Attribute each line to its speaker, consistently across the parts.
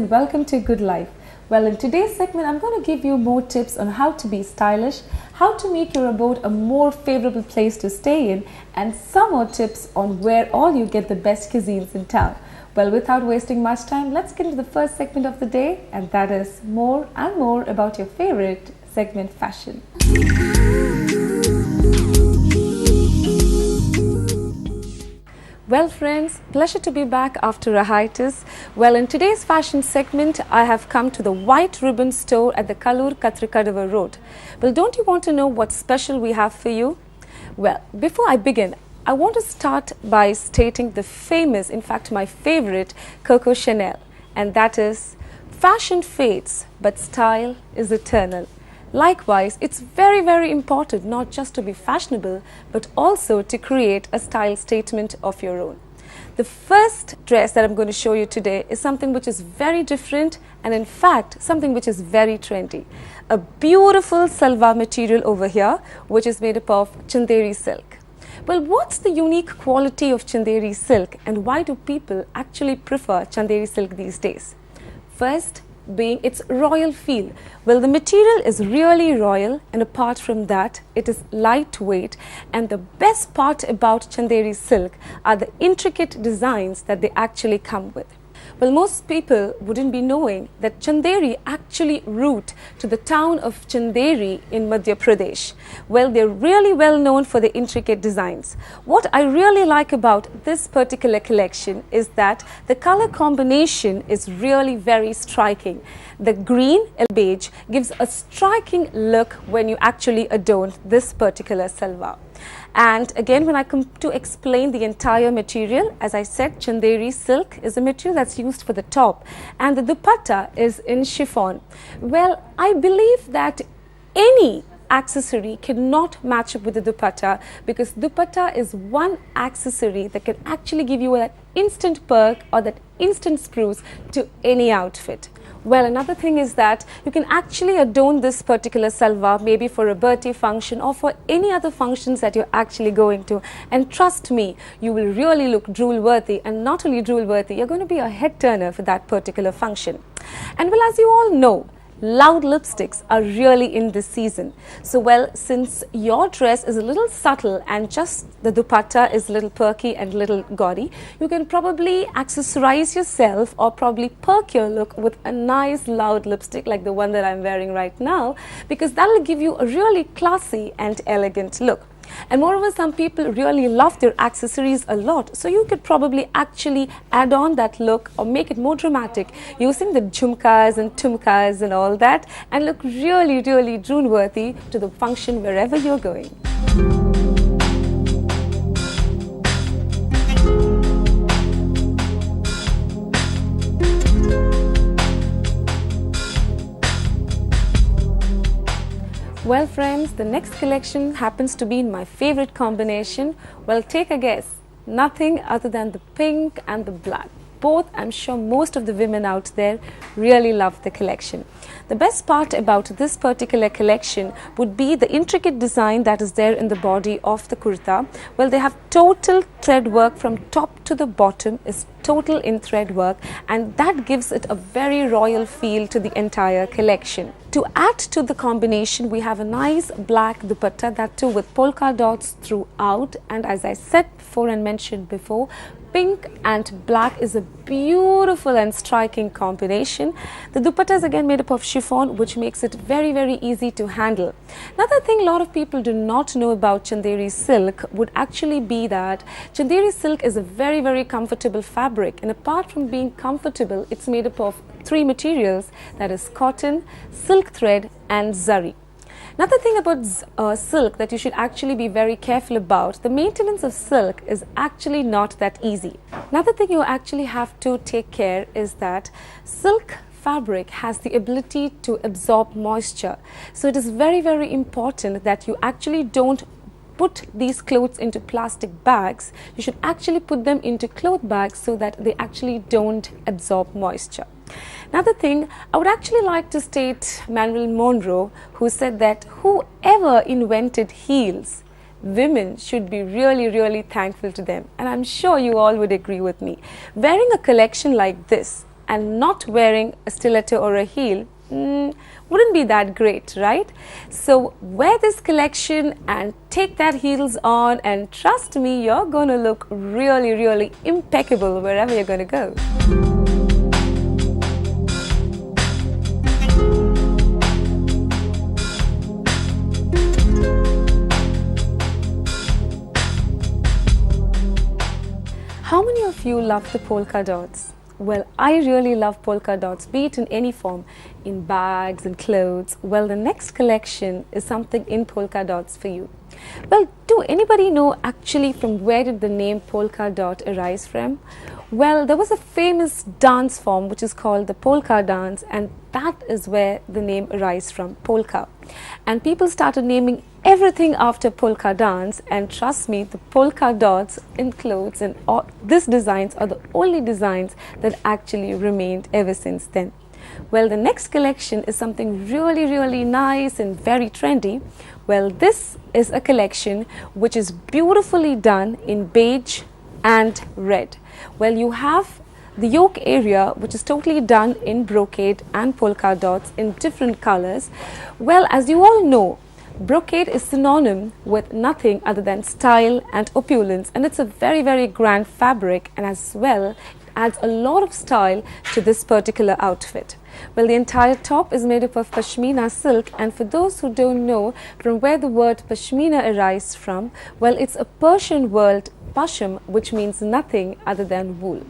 Speaker 1: and welcome to Good Life. Well, in today's segment, I'm going to give you more tips on how to be stylish, how to make your abode a more favorable place to stay in, and some more tips on where all you get the best cuisines in town. Well, without wasting much time, let's get into the first segment of the day, and that is more and more about your favorite segment, fashion. Well friends, pleasure to be back after a hiatus. Well, in today's fashion segment, I have come to the White Ribbon store at the Kallur Katrikadava Road. Well, don't you want to know what special we have for you? Well, before I begin, I want to start by stating the famous, in fact my favorite, Coco Chanel. And that is, fashion fades, but style is eternal. Likewise, it's very important not just to be fashionable, but also to create a style statement of your own. The first dress that I'm going to show you today is something which is very different and in fact something which is very trendy. A beautiful salwar material over here which is made up of Chanderi silk. Well, what's the unique quality of Chanderi silk and why do people actually prefer Chanderi silk these days? First, being its royal feel. Well, the material is really royal, and apart from that, it is lightweight, and the best part about Chanderi silk are the intricate designs that they actually come with. Well, most people wouldn't be knowing that Chanderi actually root to the town of Chanderi in Madhya Pradesh. Well, they're really well known for the intricate designs. What I really like about this particular collection is that the color combination is really very striking. The green and beige gives a striking look when you actually adorn this particular salwar. And again, when I come to explain the entire material, as I said, Chanderi silk is a material that's used for the top and the dupatta is in chiffon. Well, I believe that any accessory cannot match up with the dupatta because dupatta is one accessory that can actually give you that instant perk or that instant spruce to any outfit. Well, another thing is that you can actually adorn this particular salwar maybe for a birthday function or for any other functions that you're actually going to. And trust me, you will really look drool-worthy, and not only drool-worthy, you're going to be a head turner for that particular function. And well, as you all know, loud lipsticks are really in this season. So well, since your dress is a little subtle and just the dupatta is a little perky and little gaudy, you can probably accessorize yourself or probably perk your look with a nice loud lipstick like the one that I'm wearing right now, because that will give you a really classy and elegant look. And moreover, some people really love their accessories a lot, so you could probably actually add on that look or make it more dramatic using the jhumkas and tumkas and all that, and look really drool worthy to the function wherever you're going. Well friends, the next collection happens to be in my favorite combination. Well, take a guess. Nothing other than the pink and the black. Both, I'm sure most of the women out there really love the collection. The best part about this particular collection would be the intricate design that is there in the body of the kurta. Well, they have total thread work from top to the bottom is total in thread work, and that gives it a very royal feel to the entire collection. To add to the combination, we have a nice black dupatta, that too with polka dots throughout, and as I said before and mentioned before, pink and black is a beautiful and striking combination. The dupatta is again made up of chiffon, which makes it very easy to handle. Another thing a lot of people do not know about Chanderi silk would actually be that Chanderi silk is a very comfortable fabric, and apart from being comfortable, it's made up of three materials, that is cotton, silk thread and zari. Another thing about silk that you should actually be very careful about, the maintenance of silk is actually not that easy. Another thing you actually have to take care is that silk fabric has the ability to absorb moisture. So it is very important that you actually don't put these clothes into plastic bags. You should actually put them into cloth bags so that they actually don't absorb moisture. Another thing, I would actually like to state Marilyn Monroe, who said that whoever invented heels, women should be really thankful to them. And I'm sure you all would agree with me. Wearing a collection like this and not wearing a stiletto or a heel, wouldn't be that great, right? So wear this collection and take that heels on, and trust me, you're going to look really, really impeccable wherever you're going to go. How many of you love the polka dots? Well, I really love polka dots, be it in any form, in bags and clothes. Well, the next collection is something in polka dots for you. Well, do anybody know actually from where did the name polka dot arise from? Well, there was a famous dance form which is called the polka dance, and that is where the name arises from, polka. And people started naming everything after polka dance, and trust me, the polka dots in clothes and all these designs are the only designs that actually remained ever since then. Well, the next collection is something really, really nice and very trendy. Well, this is a collection which is beautifully done in beige and red. Well, you have the yoke area which is totally done in brocade and polka dots in different colors. Well, as you all know, brocade is synonym with nothing other than style and opulence, and it's a very, very grand fabric, and as well it adds a lot of style to this particular outfit. Well, the entire top is made up of pashmina silk, and for those who don't know from where the word pashmina arises from, well, it's a Persian word pasham, which means nothing other than wool.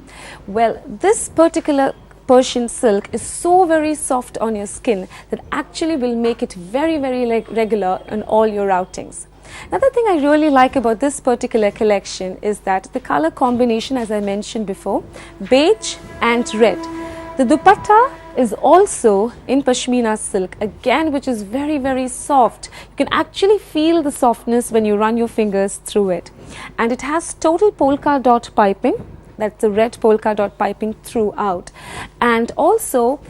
Speaker 1: Well, this particular Persian silk is so very soft on your skin that actually will make it very, very regular in all your outings. Another thing I really like about this particular collection is that the color combination, as I mentioned before, beige and red. The dupatta is also in pashmina silk, again, which is very, very soft. You can actually feel the softness when you run your fingers through it. And it has total polka dot piping. That's the red polka dot piping throughout. And also,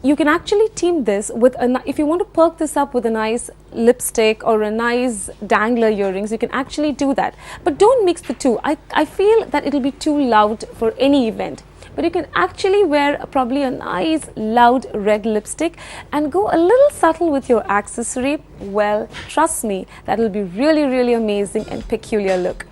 Speaker 1: you can actually team this with, if you want to perk this up with a nice lipstick or a nice dangler earrings, you can actually do that. But don't mix the two. I feel that it'll be too loud for any event. But you can actually wear probably a nice loud red lipstick and go a little subtle with your accessory. Well, trust me, that will be really, really amazing and peculiar look.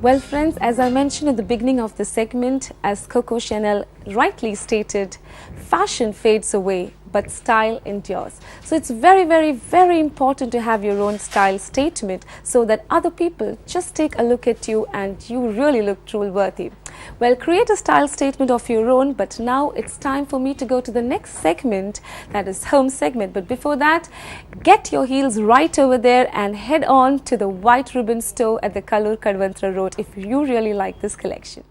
Speaker 1: Well, friends, as I mentioned at the beginning of the segment, as Coco Chanel rightly stated, fashion fades away, but style endures. So it's very, very, very important to have your own style statement so that other people just take a look at you and you really look truly worthy. Well, create a style statement of your own, but now it's time for me to go to the next segment, that is home segment. But before that, get your heels right over there and head on to the White Ribbon store at the Kalur Kadwantra Road if you really like this collection.